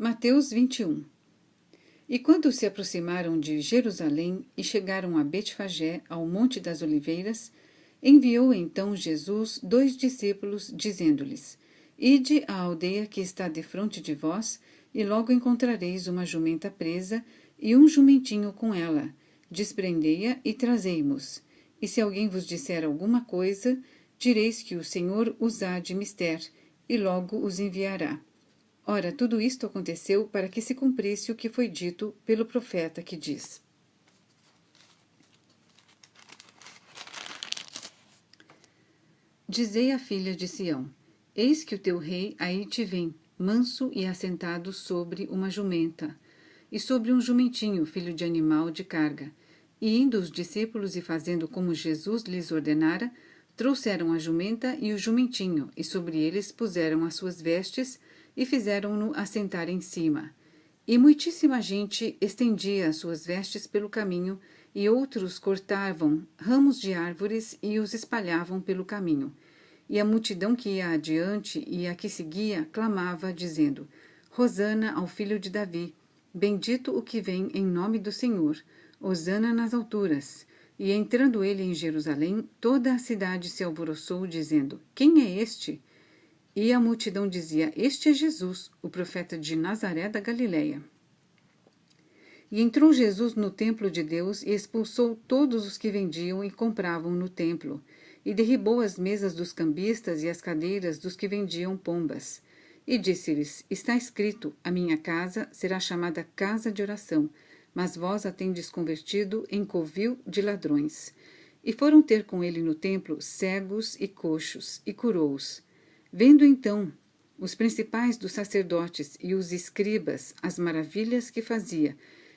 Mateus 21. E quando se aproximaram de Jerusalém e chegaram a Betfagé, ao Monte das Oliveiras, enviou então Jesus 2 discípulos, dizendo-lhes: Ide à aldeia que está defronte de vós, e logo encontrareis uma jumenta presa e um jumentinho com ela. Desprendei-a e trazei-mos. E se alguém vos disser alguma coisa, direis que o Senhor os há de mister, e logo os enviará. Ora, tudo isto aconteceu para que se cumprisse o que foi dito pelo profeta, que diz: Dizei à filha de Sião: Eis que o teu rei aí te vem, manso e assentado sobre uma jumenta, e sobre um jumentinho, filho de animal de carga. E indo os discípulos e fazendo como Jesus lhes ordenara, trouxeram a jumenta e o jumentinho, e sobre eles puseram as suas vestes, e fizeram-no assentar em cima. E muitíssima gente estendia as suas vestes pelo caminho, e outros cortavam ramos de árvores e os espalhavam pelo caminho. E a multidão que ia adiante e a que seguia clamava, dizendo: Hosana ao filho de Davi, bendito o que vem em nome do Senhor, hosana nas alturas. E entrando ele em Jerusalém, toda a cidade se alvoroçou, dizendo: Quem é este? E a multidão dizia: Este é Jesus, o profeta de Nazaré da Galileia. E entrou Jesus no templo de Deus e expulsou todos os que vendiam e compravam no templo, e derribou as mesas dos cambistas e as cadeiras dos que vendiam pombas. E disse-lhes: Está escrito, a minha casa será chamada casa de oração, mas vós a tendes convertido em covil de ladrões. E foram ter com ele no templo cegos e coxos, e curou-os. Vendo então os principais dos sacerdotes e os escribas as maravilhas que fazia,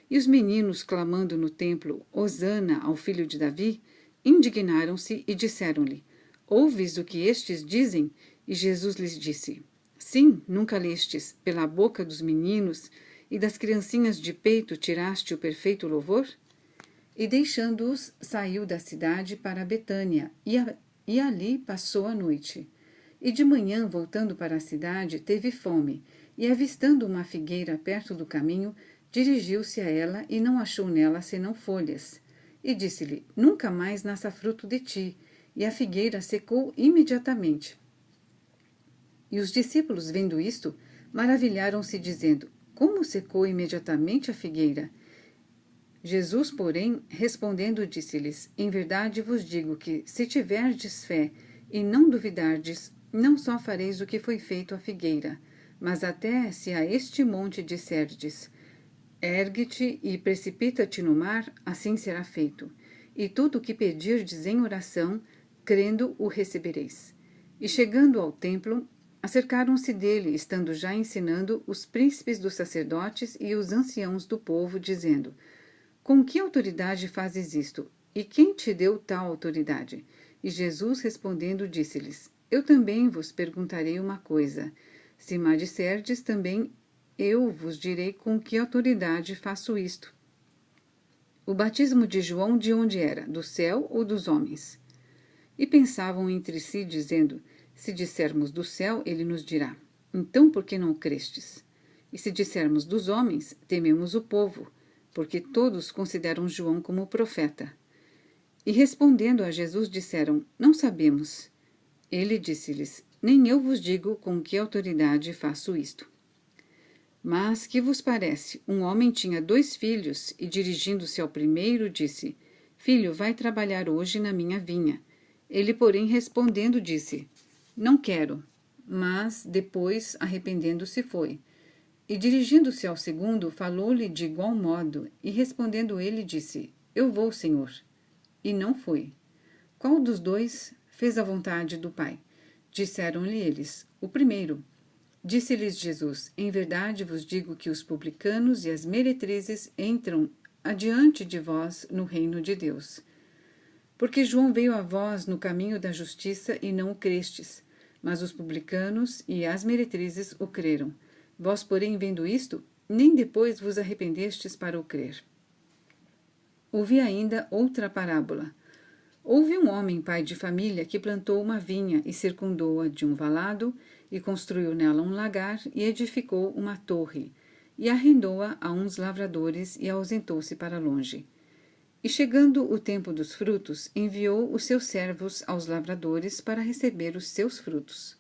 e os meninos clamando no templo, Hosana ao filho de Davi, indignaram-se e disseram-lhe: Ouves o que estes dizem? E Jesus lhes disse: Sim, nunca lestes, pela boca dos meninos e das criancinhas de peito tiraste o perfeito louvor? E deixando-os, saiu da cidade para Betânia, e ali passou a noite. E de manhã, voltando para a cidade, teve fome, e avistando uma figueira perto do caminho, dirigiu-se a ela e não achou nela senão folhas. E disse-lhe: Nunca mais nasça fruto de ti. E a figueira secou imediatamente. E os discípulos, vendo isto, maravilharam-se, dizendo: Como secou imediatamente a figueira? Jesus, porém, respondendo, disse-lhes: Em verdade vos digo que, se tiverdes fé e não duvidardes, não só fareis o que foi feito à figueira, mas até se a este monte disserdes: Ergue-te e precipita-te no mar, assim será feito. E tudo o que pedirdes em oração, crendo, o recebereis. E chegando ao templo, acercaram-se dele, estando já ensinando, os príncipes dos sacerdotes e os anciãos do povo, dizendo: Com que autoridade fazes isto? E quem te deu tal autoridade? E Jesus respondendo disse-lhes: Eu também vos perguntarei uma coisa. Se me disserdes, também eu vos direi com que autoridade faço isto. O batismo de João de onde era? Do céu ou dos homens? E pensavam entre si, dizendo: Se dissermos do céu, ele nos dirá: Então por que não crestes? E se dissermos dos homens, tememos o povo, porque todos consideram João como profeta. E respondendo a Jesus, disseram: Não sabemos. Ele disse-lhes: Nem eu vos digo com que autoridade faço isto. Mas que vos parece? Um homem tinha 2 filhos, e dirigindo-se ao primeiro, disse: Filho, vai trabalhar hoje na minha vinha. Ele, porém, respondendo, disse: Não quero. Mas, depois, arrependendo-se, foi. E dirigindo-se ao segundo, falou-lhe de igual modo, e respondendo ele, disse: Eu vou, Senhor. E não foi. Qual dos 2 fez a vontade do Pai? Disseram-lhe eles: O primeiro. Disse-lhes Jesus: Em verdade vos digo que os publicanos e as meretrizes entram adiante de vós no reino de Deus. Porque João veio a vós no caminho da justiça e não o crestes, mas os publicanos e as meretrizes o creram. Vós, porém, vendo isto, nem depois vos arrependestes para o crer. Ouvi ainda outra parábola. Houve um homem, pai de família, que plantou uma vinha e circundou-a de um valado, e construiu nela um lagar, e edificou uma torre. e arrendou-a a uns lavradores e ausentou-se para longe. E chegando o tempo dos frutos, enviou os seus servos aos lavradores para receber os seus frutos.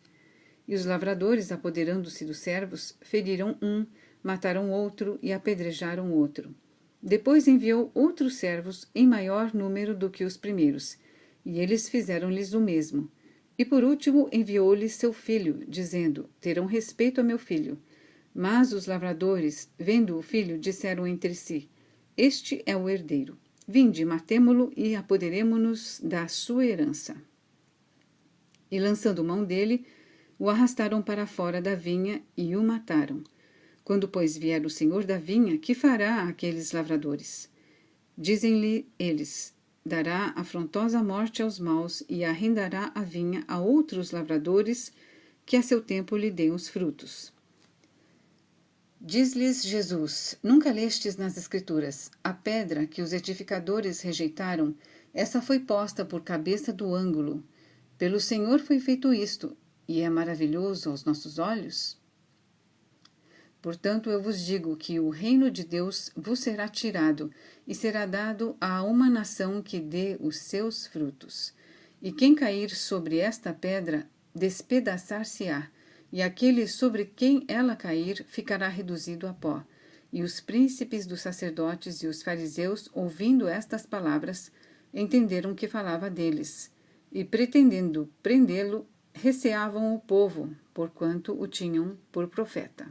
E os lavradores, apoderando-se dos servos, feriram um, mataram outro e apedrejaram outro. Depois enviou outros servos em maior número do que os primeiros, e eles fizeram-lhes o mesmo. E por último enviou-lhes seu filho, dizendo: terão respeito a meu filho. Mas os lavradores, vendo o filho, disseram entre si: este é o herdeiro. Vinde, matemo-lo e apoderemo-nos da sua herança. E lançando mão dele, o arrastaram para fora da vinha e o mataram. Quando, pois, vier o senhor da vinha, que fará àqueles lavradores? Dizem-lhe eles: dará afrontosa morte aos maus e arrendará a vinha a outros lavradores, que a seu tempo lhe deem os frutos. Diz-lhes Jesus: nunca lestes nas Escrituras: a pedra que os edificadores rejeitaram, essa foi posta por cabeça do ângulo. Pelo Senhor foi feito isto, e é maravilhoso aos nossos olhos? Portanto, eu vos digo que o reino de Deus vos será tirado, e será dado a uma nação que dê os seus frutos. E quem cair sobre esta pedra, despedaçar-se-á, e aquele sobre quem ela cair ficará reduzido a pó. E os príncipes dos sacerdotes e os fariseus, ouvindo estas palavras, entenderam que falava deles, e pretendendo prendê-lo, receavam o povo, porquanto o tinham por profeta.